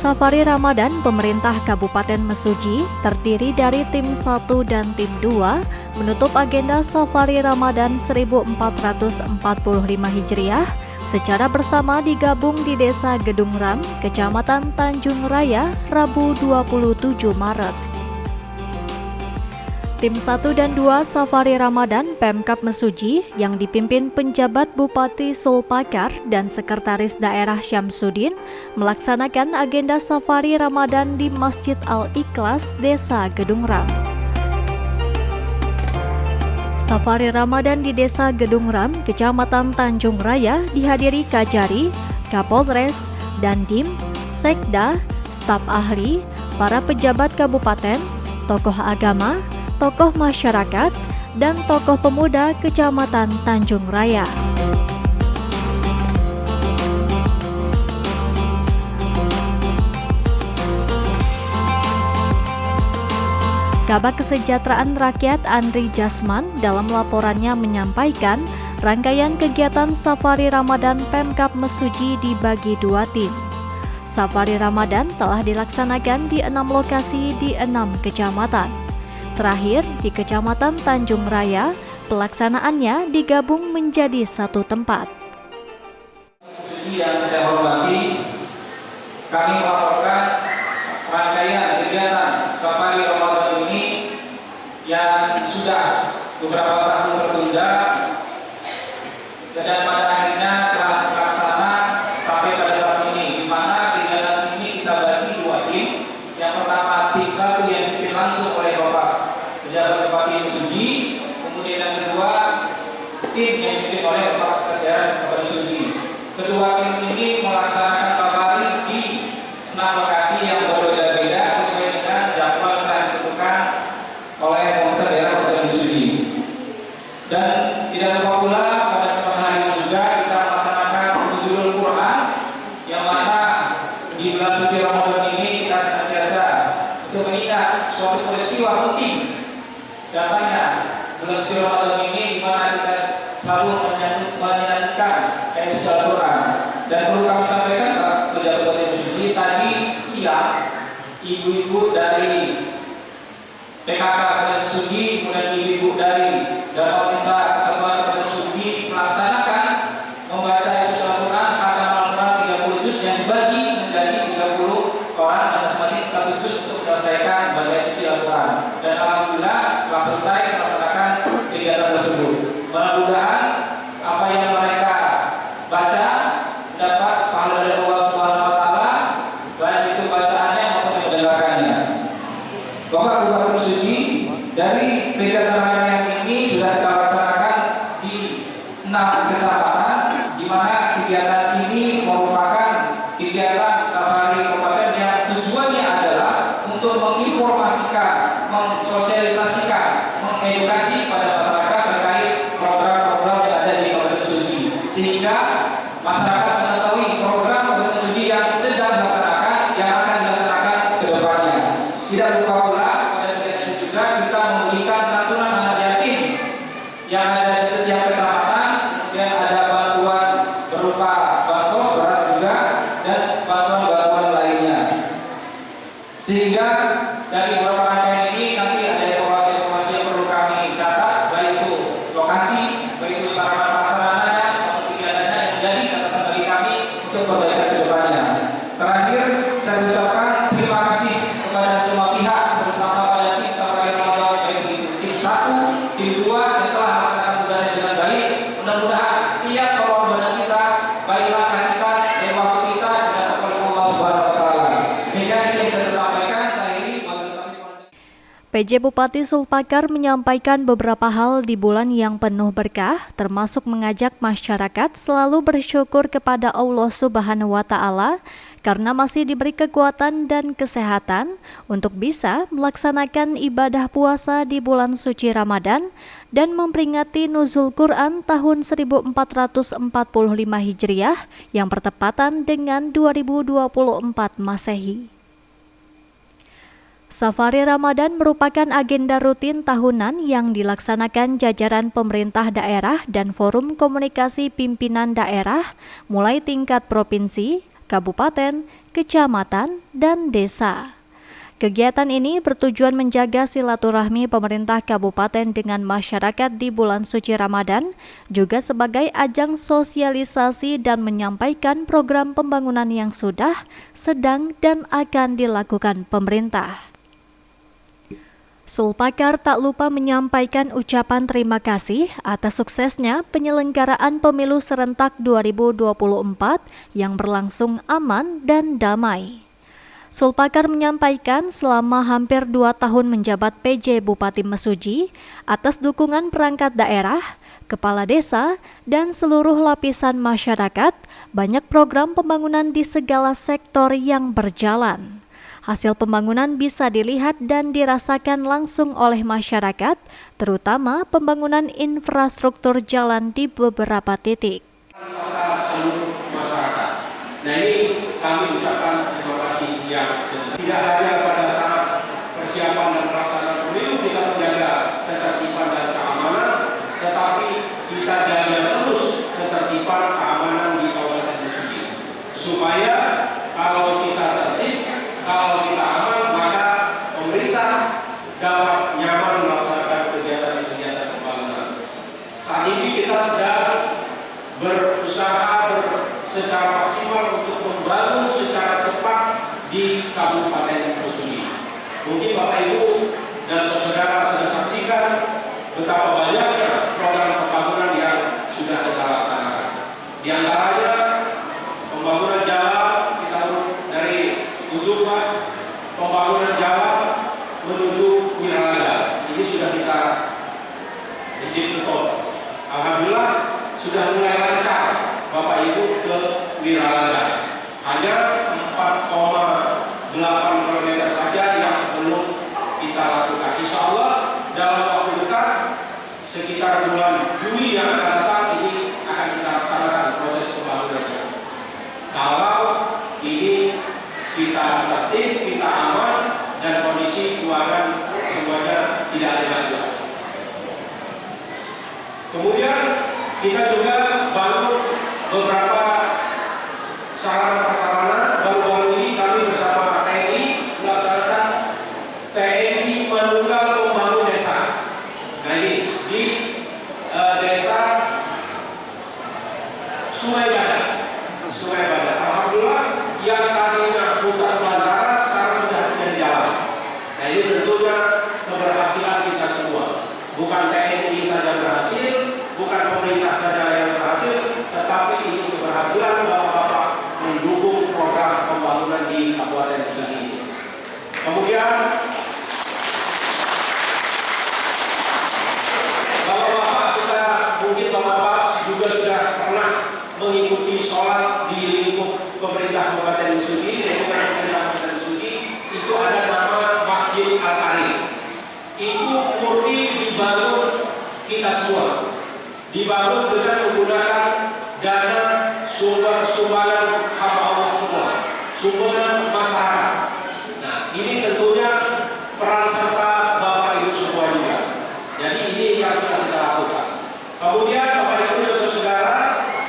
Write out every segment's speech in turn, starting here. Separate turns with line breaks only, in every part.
Safari Ramadan pemerintah Kabupaten Mesuji terdiri dari tim 1 dan tim 2 menutup agenda Safari Ramadan 1445 Hijriah secara bersama digabung di Desa Gedung Ram, Kecamatan Tanjung Raya, Rabu 27 Maret. Tim 1 dan 2 Safari Ramadan Pemkab Mesuji yang dipimpin penjabat Bupati Sulpakar dan Sekretaris Daerah Syamsuddin melaksanakan agenda Safari Ramadan di Masjid Al-Ikhlas, Desa Gedung Ram. Safari Ramadan di Desa Gedung Ram, Kecamatan Tanjung Raya dihadiri Kajari, Kapolres, Dandim, Sekda, staf ahli, para pejabat kabupaten, tokoh agama, tokoh masyarakat, dan tokoh pemuda Kecamatan Tanjung Raya. Kabag Kesejahteraan Rakyat Andri Jasman dalam laporannya menyampaikan rangkaian kegiatan Safari Ramadan Pemkab Mesuji dibagi 2 tim. Safari Ramadan telah dilaksanakan di 6 lokasi di 6 kecamatan. Terakhir, di Kecamatan Tanjung Raya, pelaksanaannya digabung menjadi 1 tempat.
Yang saya hormati, kami melaporkan rangkaian kegiatan Safari Ramadan ini yang sudah beberapa tahun tertunda dan pada akhirnya telah terlaksana sampai pada saat ini, di mana kegiatan ini kita bagi 2 tim. Yang pertama tim 1 yang dipimpin langsung oleh Bapak Pejabat Bupati Mesuji, kemudian yang kedua tim yang dipimpin oleh Bapak Sekretaris Kabupaten Mesuji. Kedua tim ini melaksanakan safari di 6 lokasi yang berbeda-beda sesuai dengan jadwal yang telah ditentukan oleh pemerintah daerah Kabupaten Mesuji. Dan tidak lupa pula pada sore hari ini juga kita melaksanakan nuzulul Quran, yang mana di bulan suci Ramadan ini kita senantiasa untuk mengingat suatu peristiwa penting datangnya bulan suci Ramadan ini, di mana kita selalu menyanyikan ayat suci Al-Quran. Dan perlu kami sampaikan Pak Pejabat Bupati Mesuji, tadi siang ibu-ibu dari PKK Kabupaten Mesuji, kemudian ibu-ibu dari Pemerintah Kesatuan Kabupaten Mesuji melaksanakan membaca ayat suci Al-Quran, khatam Al-Quran 30 juz yang dibagi menjadi 30 orang dan masing-masing 1 juz untuk menyelesaikan baca ayat suci Al-Quran. Dan alhamdulillah telah selesai melaksanakan kegiatan tersebut. Mudah-mudahan apa yang mereka baca dapat pahala dari Allah Subhanahu wa taala, baik itu bacaannya maupun mendengarkannya. Bapak Bupati Mesuji, dari kegiatan rangkaian ini sudah kita laksanakan di 6 kecamatan, di mana kegiatan ini merupakan kegiatan safari kabupaten yang tujuannya adalah untuk menginformasikan, mensosialisasikan, mengedukasi pada masyarakat terkait program-program yang ada di Kabupaten Mesuji, sehingga masyarakat mengetahui program Kabupaten Mesuji yang sedang dilaksanakan, yang akan dilaksanakan ke depannya. Tidak lupa pula pada kegiatan ini juga kita memberikan santunan anak yatim yang ada di setiap kecamatan, kemudian ada bantuan berupa bansos, beras juga, dan bantuan-bantuan lainnya. Sehingga dari beberapa rangkaian ini nanti ada informasi-informasi yang perlu kami catat, baik itu lokasi, baik itu sarana prasarananya, maupun kegiatannya yang menjadi catatan bagi kami untuk perbaikan ke depannya. Terakhir, saya ucapkan terima kasih kepada semua pihak, terutama pada tim Safari Ramadan, baik di tim 1, tim 2 yang telah melaksanakan tugasnya dengan baik. Mudah-mudahan setiap pengorbanan kita, baik langkah kita, dan waktu kita dicatat oleh Allah Subhanahu wa taala. Demikian yang saya sampaikan.
PJ Bupati Sulpakar menyampaikan beberapa hal di bulan yang penuh berkah, termasuk mengajak masyarakat selalu bersyukur kepada Allah Subhanahu wa taala karena masih diberi kekuatan dan kesehatan untuk bisa melaksanakan ibadah puasa di bulan suci Ramadan dan memperingati nuzul Quran tahun 1445 Hijriah yang bertepatan dengan 2024 Masehi. Safari Ramadan merupakan agenda rutin tahunan yang dilaksanakan jajaran pemerintah daerah dan forum komunikasi pimpinan daerah mulai tingkat provinsi, kabupaten, kecamatan, dan desa. Kegiatan ini bertujuan menjaga silaturahmi pemerintah kabupaten dengan masyarakat di bulan suci Ramadan, juga sebagai ajang sosialisasi dan menyampaikan program pembangunan yang sudah, sedang, dan akan dilakukan pemerintah. Sulpakar tak lupa menyampaikan ucapan terima kasih atas suksesnya penyelenggaraan pemilu serentak 2024 yang berlangsung aman dan damai. Sulpakar menyampaikan selama hampir 2 tahun menjabat PJ Bupati Mesuji atas dukungan perangkat daerah, kepala desa, dan seluruh lapisan masyarakat, banyak program pembangunan di segala sektor yang berjalan. Hasil pembangunan bisa dilihat dan dirasakan langsung oleh masyarakat, terutama pembangunan infrastruktur jalan di beberapa titik.
Seluruh masyarakat. Nah, ini kami ucapkan terima kasih yang sebesar. Tidak hanya pada saat persiapan dan pelaksanaan pemilu kita menjaga ketertiban dan keamanan, tetapi kita jaga terus ketertiban keamanan di Kabupaten Mesuji. Supaya kalau kita tertib, kalau kita aman, maka pemerintah dapat nyaman melaksanakan kegiatan-kegiatan pembangunan. Saat ini kita sedang berusaha secara maksimal untuk membangun secara cepat di Kabupaten Mesuji. Mungkin Bapak Ibu dan saudara sudah saksikan betapa banyaknya program pembangunan yang sudah kita laksanakan. Di antaranya pembangunan jalan kita dari Ujukan, pembangunan jalan menuju Wiralaga. Ini sudah kita izin betul. Alhamdulillah sudah mulai lancar Bapak Ibu ke Wiralaga. Hanya 4,8 km saja yang belum kita lakukan. Insya Allah dalam waktu dekat sekitar bulan Juli yang akan datang ini akan kita laksanakan proses pembangunannya. Kalau ini kita tertib, kita aman, dan kondisi keuangan semuanya tidak ada gangguan. Kemudian kita juga bangun beberapa sarana-prasarana. Baru-baru ini kami bersama TNI melaksanakan TNI Manunggal Membangun Desa. Nah, ini di desa Sungai Badak. Alhamdulillah yang tadinya hutan belantara sekarang sudah menjadi jalan. Nah, ini tentunya keberhasilan kita semua. Bukan TNI saja berhasil, bukan pemerintah saja yang berhasil, tetapi ini keberhasilan Bapak-Bapak mendukung program pembangunan di Kabupaten Mesuji. Kemudian Bapak-Bapak, kita mungkin Bapak-Bapak juga sudah pernah mengikuti sholat di lingkup pemerintah Kabupaten Mesuji, lingkungan pemerintah Kabupaten Mesuji, itu ada nama Masjid Al-Karim. Itu murni dibangun kita semua. Dibangun dengan menggunakan dana sumbangan hamba Allah semua, sumbangan masyarakat. Nah, ini tentunya peran serta Bapak Ibu semua juga. Jadi ini yang sudah kita lakukan. Kemudian Bapak Ibu dan saudara,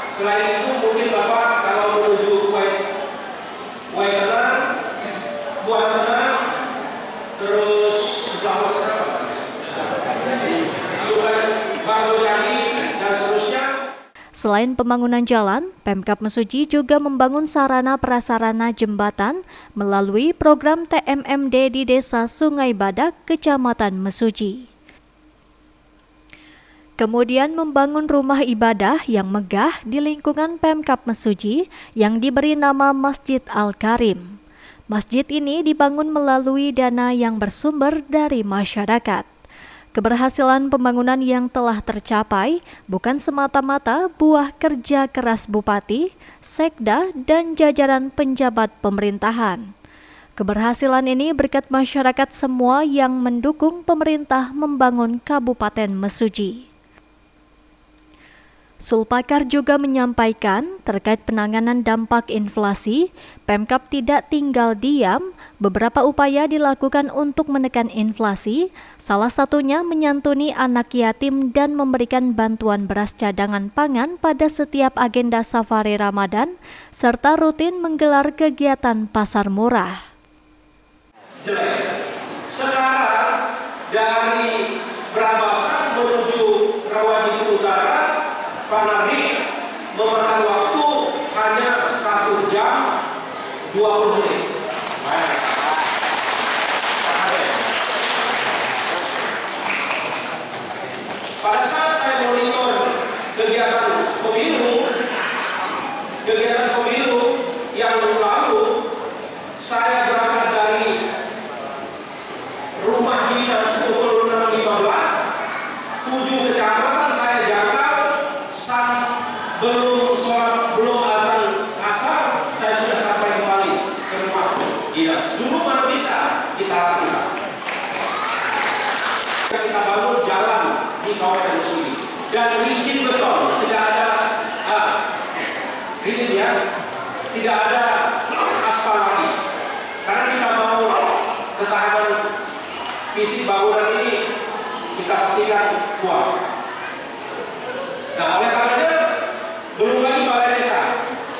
selain itu mungkin Bapak kalau menuju Kuwait Tenang, Buah Tenang, terus sebelah Sungai Bangojani dan seterusnya.
Selain pembangunan jalan, Pemkab Mesuji juga membangun sarana prasarana jembatan melalui program TMMD di Desa Sungai Badak, Kecamatan Mesuji. Kemudian membangun rumah ibadah yang megah di lingkungan Pemkab Mesuji yang diberi nama Masjid Al-Karim. Masjid ini dibangun melalui dana yang bersumber dari masyarakat. Keberhasilan pembangunan yang telah tercapai bukan semata-mata buah kerja keras Bupati, Sekda, dan jajaran penjabat pemerintahan. Keberhasilan ini berkat masyarakat semua yang mendukung pemerintah membangun Kabupaten Mesuji. Sulpakar juga menyampaikan terkait penanganan dampak inflasi, Pemkab tidak tinggal diam, beberapa upaya dilakukan untuk menekan inflasi, salah satunya menyantuni anak yatim dan memberikan bantuan beras cadangan pangan pada setiap agenda safari Ramadan, serta rutin menggelar kegiatan pasar murah.
Sekarang dari Brabasan menuju Rawajati Utara, Panari memakan waktu hanya 1 jam 20 menit. Pada saat saya monitor kegiatan pemilu yang lalu, saya berangkat dari rumah dinas pukul 6.15, 7 kecamatan saya jangkau, belum azan asar saya sudah sampai kembali ke rumah dinas. Dulu mana bisa kita lakukan. Kita bangun jalan di kawasan Suli dan licin beton, tidak ada tidak ada aspal lagi, karena kita mau ketahanan fisik bangunan ini kita pastikan kuat. Nah, oleh karenanya belum lagi balai desa.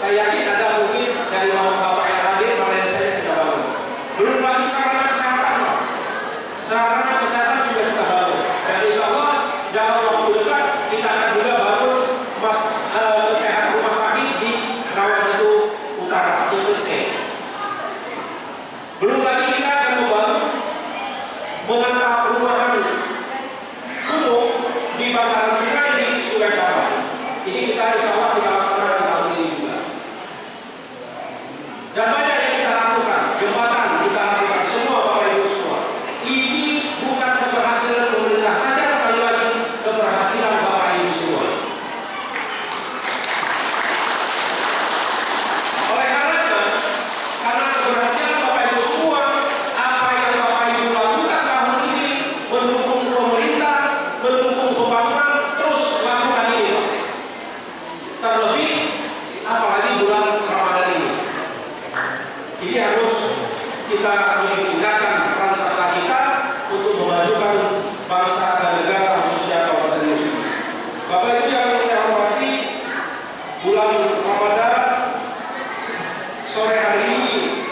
Saya yakin ada mungkin dari bapak yang hadir balai desa yang kita bangun. Belum lagi sarana kesehatan, Pak. Sarana kesehatan sudah kita bangun. Dan insya Allah dalam waktu dekat kita akan juga bangun kesehatan rumah sakit di Rawajati Utara, ITC. Belum lagi kita akan membangun menata perumahan umum di bantaran sungai di Sungai Cabang. Ini kita insya Allah kita laksanakan tahun ini juga. Dan banyak yang kita lakukan, jembatan kita lakukan, semua Bapak Ibu semua. Ini bukan keberhasilan pemerintah saja, sekali lagi keberhasilan Bapak Ibu semua. Oleh karena keberhasilan Bapak Ibu semua, apa yang Bapak Ibu lakukan tahun ini mendukung pemerintah, mendukung pembangunan, terus lakukan ini, Pak. Terlebih apalagi bulan Ramadan ini. Ini harus kita lebih tingkatkan peran serta kita untuk memajukan bangsa dan negara, khususnya Kabupaten Musi. Bapak Ibu yang saya hormati, bulan Ramadan sore hari ini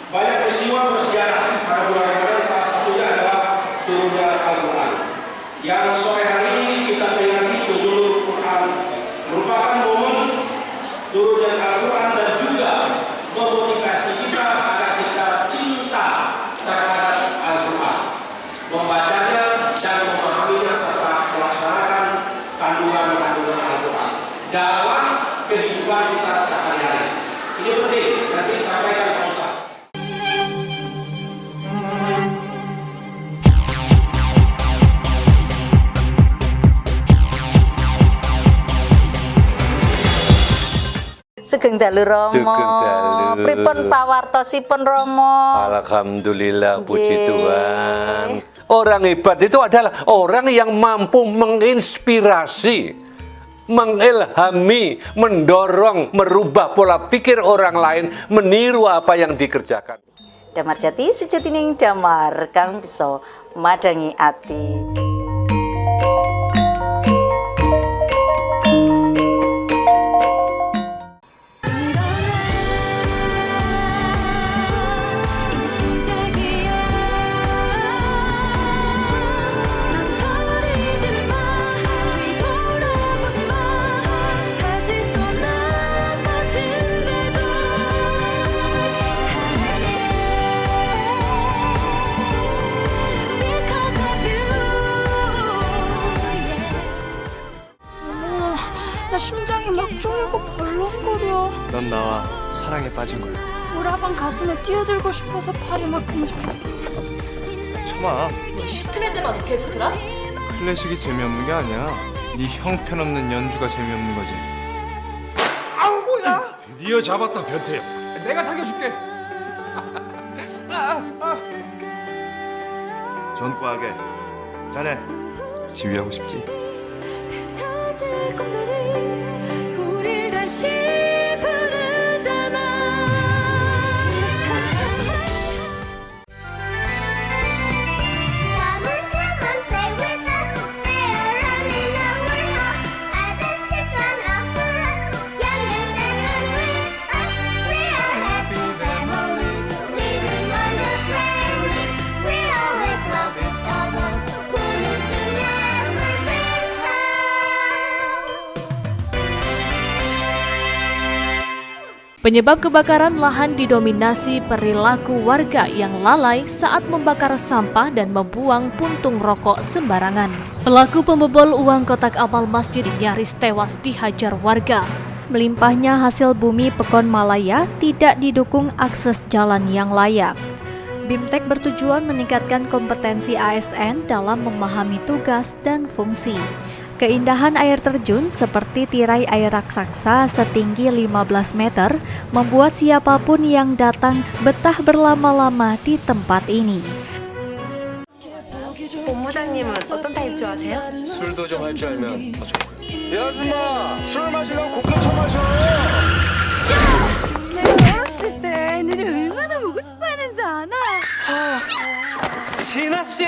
banyak peristiwa bersejarah pada bulan Ramadan. Salah satunya adalah turunnya Al-Quran. Yang sore hari ini kita peringati nuzulul Quran, merupakan momen turunnya Al-Quran dan juga memotivasi kita agar kita cinta terhadap Al-Quran, membacanya dan memahaminya serta melaksanakan kandungan-kandungan Al-Quran dalam kehidupan kita sehari-hari. Ini penting, nanti disampaikan Pak Ustaz.
Sugeng dalu Rama.
Sugeng dalu.
Pripun pawartosipun Rama?
Alhamdulillah, puji
Nggih.
Tuhan. Orang hebat itu adalah orang yang mampu menginspirasi, mengilhami, mendorong, merubah pola pikir orang lain, meniru apa yang dikerjakan.
Damar jati sejatining damar kang bisa madangi ati.
이제 시작이야. 난 서리지 마. 뒤돌아보지 마. 다시 또 넘어진대도 사랑해. Because of you. 나 심장이 막 쫄고 벌렁거려.
넌 나와 사랑에 빠진 거야.
오라방 가슴에 뛰어들고 싶어서 팔이 막 근질거려.
참아.
슈트레즈만 오케스트라?
클래식이 재미없는 게 아니야. 네 형편없는 연주가 재미없는 거지.
아우 뭐야? 드디어 잡았다 변태. 내가 사겨줄게. 전과하게 자네
지휘하고 싶지.
Penyebab kebakaran lahan didominasi perilaku warga yang lalai saat membakar sampah dan membuang puntung rokok sembarangan. Pelaku pembobol uang kotak amal masjid nyaris tewas dihajar warga. Melimpahnya hasil bumi Pekon Malaya tidak didukung akses jalan yang layak. BIMTEK bertujuan meningkatkan kompetensi ASN dalam memahami tugas dan fungsi. Keindahan air terjun seperti tirai air raksasa setinggi 15 meter membuat siapapun yang datang betah berlama-lama di tempat ini.
본부장님은 어떤 타입 좋아하세요?
술도 좀 할 줄 알면 더 좋고요. 야, 아줌마! 술 마시려고 고개 쳐마셔!
내가 어렸을 때 애들이 얼마나 보고 싶어 했는지 아나?
진아씨!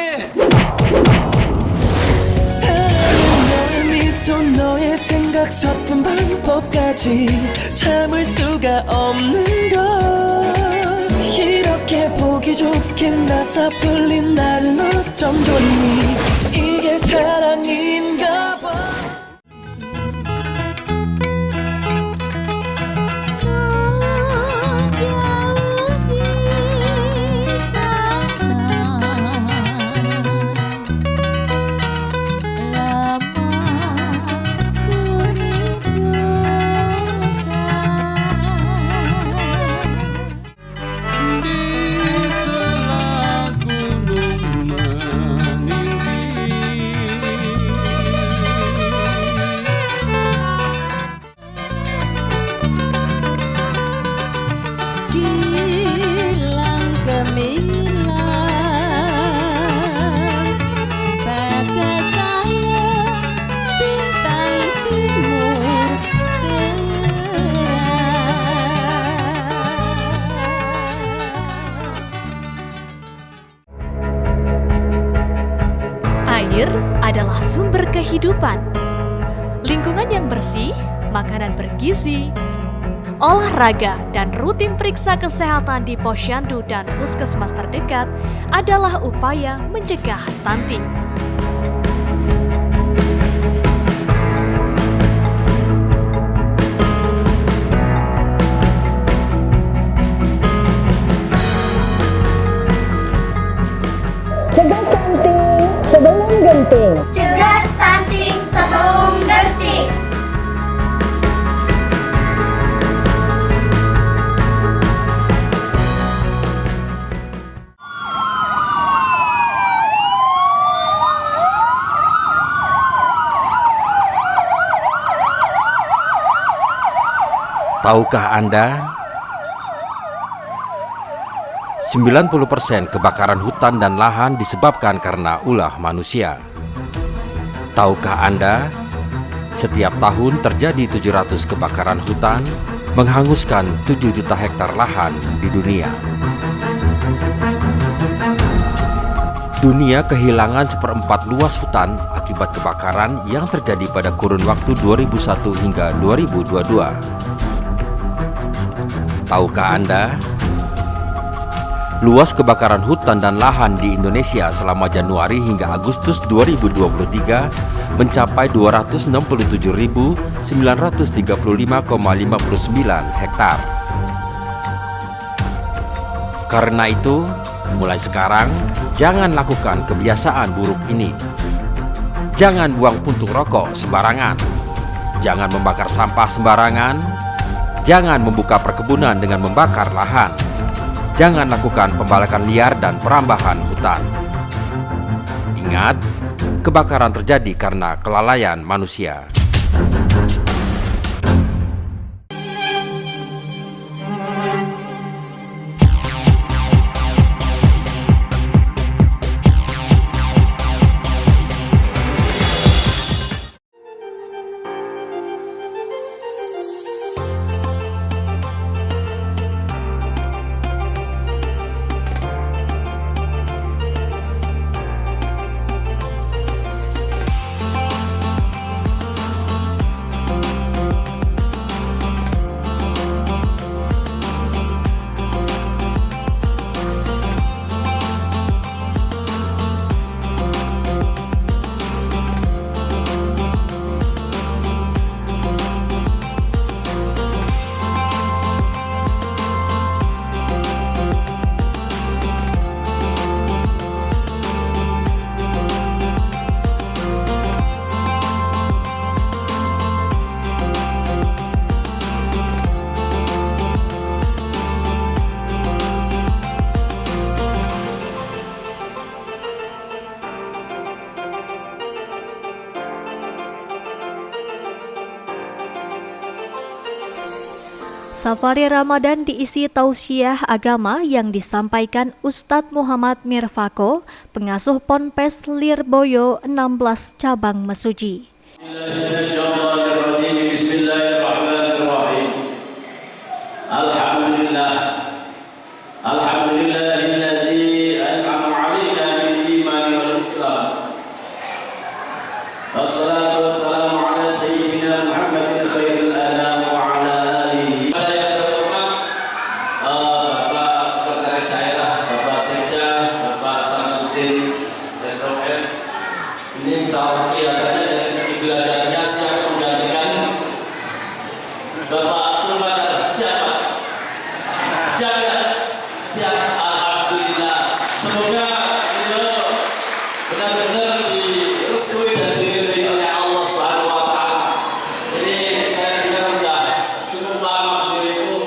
미소 너의 생각 섞은 방법까지 참을 수가 없는 걸 이렇게 보기 좋게 나서 풀린 나를 어쩜 좋니 이게 사랑인가 봐.
Air adalah sumber kehidupan. Lingkungan yang bersih, makanan bergizi, olahraga, dan rutin periksa kesehatan di posyandu dan puskesmas terdekat adalah upaya mencegah stunting.
Cegah stunting sebelum genting.
Cegah stunting sebelum genting.
Tahukah Anda, 90% kebakaran hutan dan lahan disebabkan karena ulah manusia. Tahukah Anda, setiap tahun terjadi 700 kebakaran hutan, menghanguskan 7 juta hektar lahan di dunia. Dunia kehilangan 1/4 luas hutan akibat kebakaran yang terjadi pada kurun waktu 2001 hingga 2022. Tahukah Anda, luas kebakaran hutan dan lahan di Indonesia selama Januari hingga Agustus 2023 mencapai 267.935,59 hektar. Karena itu, mulai sekarang, jangan lakukan kebiasaan buruk ini. Jangan buang puntung rokok sembarangan. Jangan membakar sampah sembarangan. Jangan membuka perkebunan dengan membakar lahan. Jangan lakukan pembalakan liar dan perambahan hutan. Ingat, kebakaran terjadi karena kelalaian manusia.
Safari Ramadan diisi tausiah agama yang disampaikan Ustadz Muhammad Mirfako, pengasuh Ponpes Lirboyo 16 Cabang Mesuji.
Bismillahirrahmanirrahim. Alhamdulillah. Alhamdulillahilladzi an'ama 'alaina bil iman wal Islam. Wassalatu wassalamu ala sayyidina Muhammadin khairil anam wa ala alihi. Bapak Sekretaris Daerah, Bapak Sekda, Bapak Samsudin SOS. Ini insya kelihatannya dari segi gelagatnya siap menggantikan Bapak Sumbadar. Siapa? Siapa? Siap. Alhamdulillah. Semoga beliau benar-benar direstui dan diridhoi oleh Allah Subhanahu wa taala. Jadi saya tidak mudah cukup lama beliau itu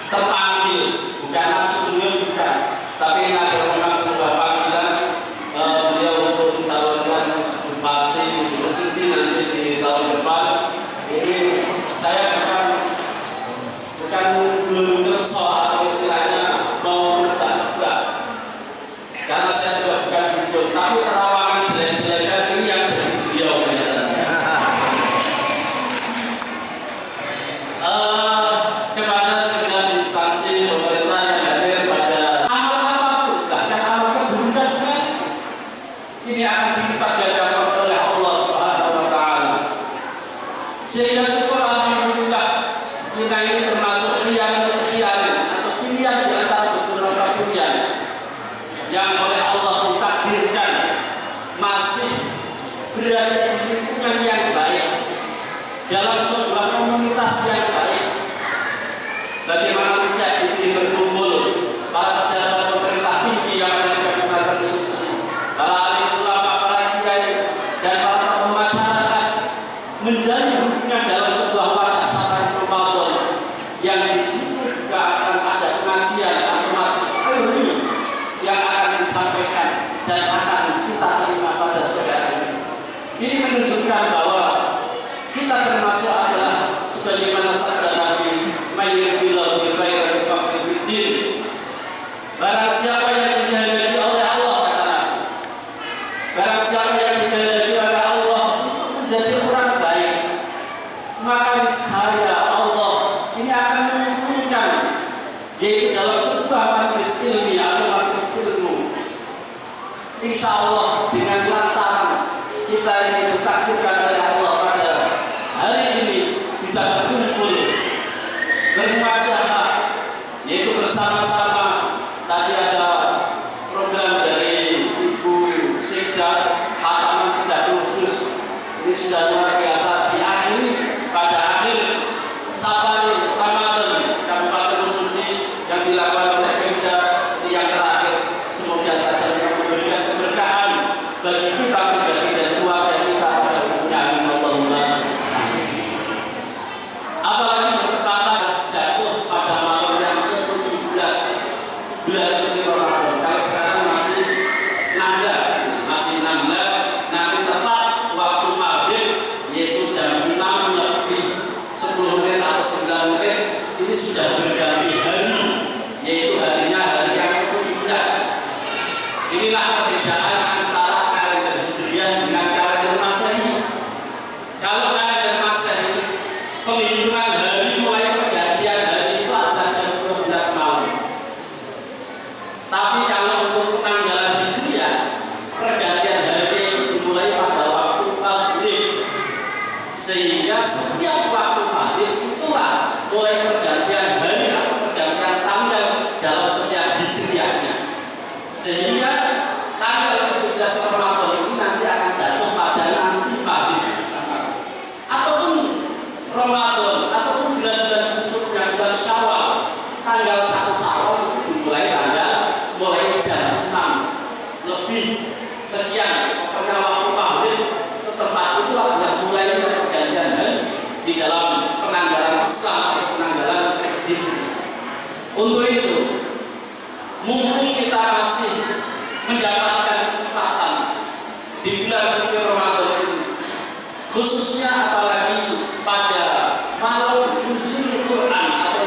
terpanggil, bukan langsung beliau bukan, tapi ada memang sebuah panggilan beliau untuk mencalonkan bupati Mesuji nanti di tahun depan. Ini saya bukan belum kerso atau istilahnya mau menebak-nebak, karena saya juga bukan dukun, tapi terawangan jelek-jelekan ini yang jadi beliau kelihatannya. Kepada segala instansi pemerintah yang hadir pada amal apapun, bahkan amal keburukan sekali, ini akan dilipat gandakan oleh Allah Subhanahu wa taala. Sehingga syukur alhamdulillah kita ini termasuk khiyarin atau pilihan di antara beberapa pilihan yang oleh Allah ditakdirkan masih berada di lingkungan yang baik, dalam sebuah komunitas yang baik. Bagaimana kita di sini berkumpul para pejabat pemerintah tinggi yang ada di Kabupaten Mesuji, para alim ulama, para kiai, dan para tokoh masyarakat menjalin hubungan dalam sebuah wadah safari Ramadan yang di situ juga akan ada pengajian atau majelis ilmu yang akan disampaikan dan akan kita terima pada sore hari. Ini menunjukkan bahwa kita termasuk adalah sebagaimana sabda Nabi, "Mayyidillahu bi khairin faqih fiddin." Barang siapa yang dikehendaki oleh Allah, kata Nabi, barang siapa yang dikehendaki oleh Allah menjadi orang baik, maka niscaya Allah ini akan mengumpulkan, yaitu dalam sebuah majelis ilmi atau majelis ilmu. Insya Allah dengan lantaran kita ini ditakdirkan oleh Allah pada hari ini bisa berkumpul bermuajahah, yaitu bersama-sama. Tadi ada program dari Ibu Sekda hataman 30 juz. Ini sudah luar biasa, diakhiri pada akhir safari Ramadan Kabupaten Mesuji yang dilakukan oleh Pemda yang terakhir. Semoga saja memberikan keberkahan bagi kita pribadi dan keluarga kita pada umumnya. Amin Allahumma. Apalagi bertepatan jatuh pada malam yang ke-17 bulan suci Ramadan. Kalau sekarang masih 16, nanti tepat waktu maghrib, yaitu jam 6 lebih 10 menit atau 9 menit, ini sudah berganti hari, yaitu harinya hari yang ke-17. Inilah perbedaan antara kalender Hijriah dengan kalender Masehi. Kalau kalender Masehi, penghitungan hari mulai pergantian hari itu adalah jam 12 malam. Tapi kalau untuk penanggalan Hijriah, pergantian hari itu dimulai pada waktu maghrib. Sehingga setiap waktu maghrib itulah mulai pergantian hari atau pergantian tanggal dalam setiap Hijriahnya. Sehingga tanggal 17 Ramadan ini nanti akan jatuh pada nanti maghrib ataupun Ramadan ataupun bulan-bulan berikutnya, bulan Syawal, tanggal 1 Syawal itu dimulai mulai jam 6 lebih sekian, pokoknya waktu maghrib setempat itu adalah mulai pergantian hari di dalam penanggalan Islam atau penanggalan Hijriah. Untuk itu, mumpung kita masih mendapatkan kesempatan di bulan suci Ramadan ini, khususnya apalagi pada malam nuzul Quran atau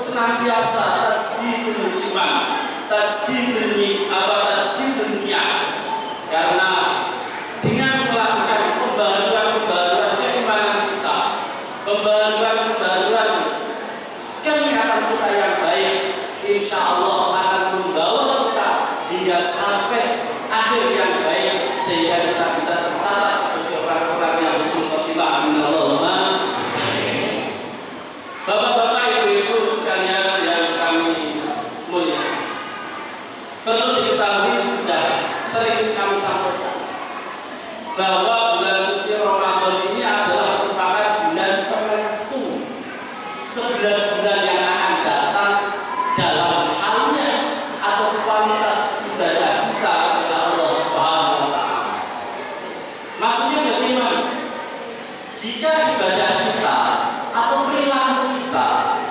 senantiasa tasdidul iman, tasdidul niat, karena dengan melakukan pembaruan keimanan kita, pembaruan kenyataan kita yang baik, insya Allah akan membawa kita hingga sampai akhir yang baik, sehingga kita bisa tercatat sebagai orang-orang yang husnul khotimah. Amin Allahumma. Bapak-bapak, ibu-ibu sekalian yang kami muliakan, perlu diketahui, sudah sering kami sampaikan bahwa bulan suci Ramadan ini adalah merupakan bulan penentu 11 bulan yang akan datang dalam halnya atau kualitas ibadah kita kepada Allah Subhanahu wa Ta'ala. Maksudnya bagaimana? Jika ibadah kita atau perilaku kita,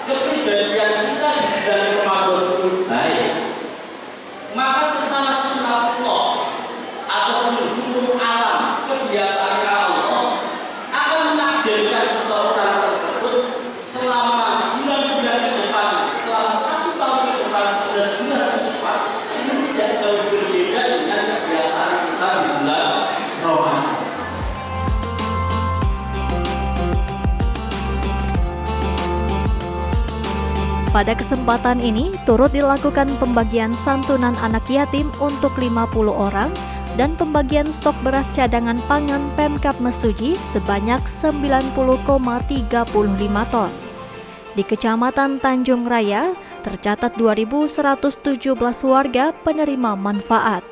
kepribadian kita di bulan Ramadan ini baik, maka secara sunatullah ataupun hukum alam kebiasaan Allah akan menakdirkan seseorang tersebut selama bulan-bulan ke depan, selama 1 tahun ke depan, 11 bulan ke depan, ini tidak jauh berbeda dengan kebiasaan kita di bulan Ramadan.
Pada kesempatan ini, turut dilakukan pembagian santunan anak yatim untuk 50 orang dan pembagian stok beras cadangan pangan Pemkab Mesuji sebanyak 90,35 ton. Di Kecamatan Tanjung Raya, tercatat 2.117 warga penerima manfaat.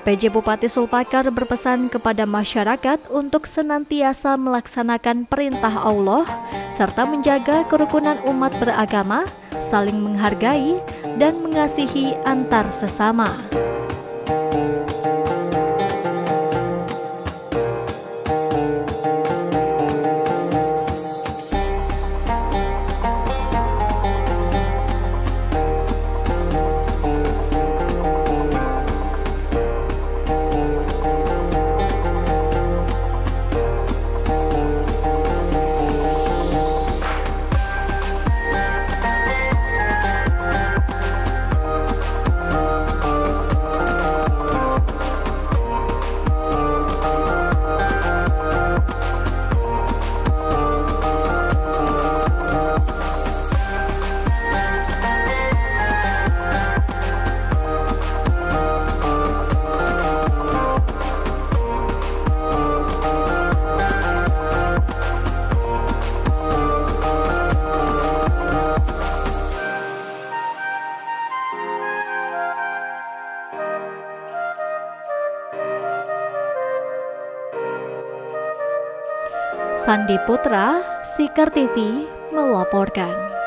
PJ Bupati Sulpakar berpesan kepada masyarakat untuk senantiasa melaksanakan perintah Allah serta menjaga kerukunan umat beragama, saling menghargai, dan mengasihi antar sesama. Sandi Putra, Sikar TV melaporkan.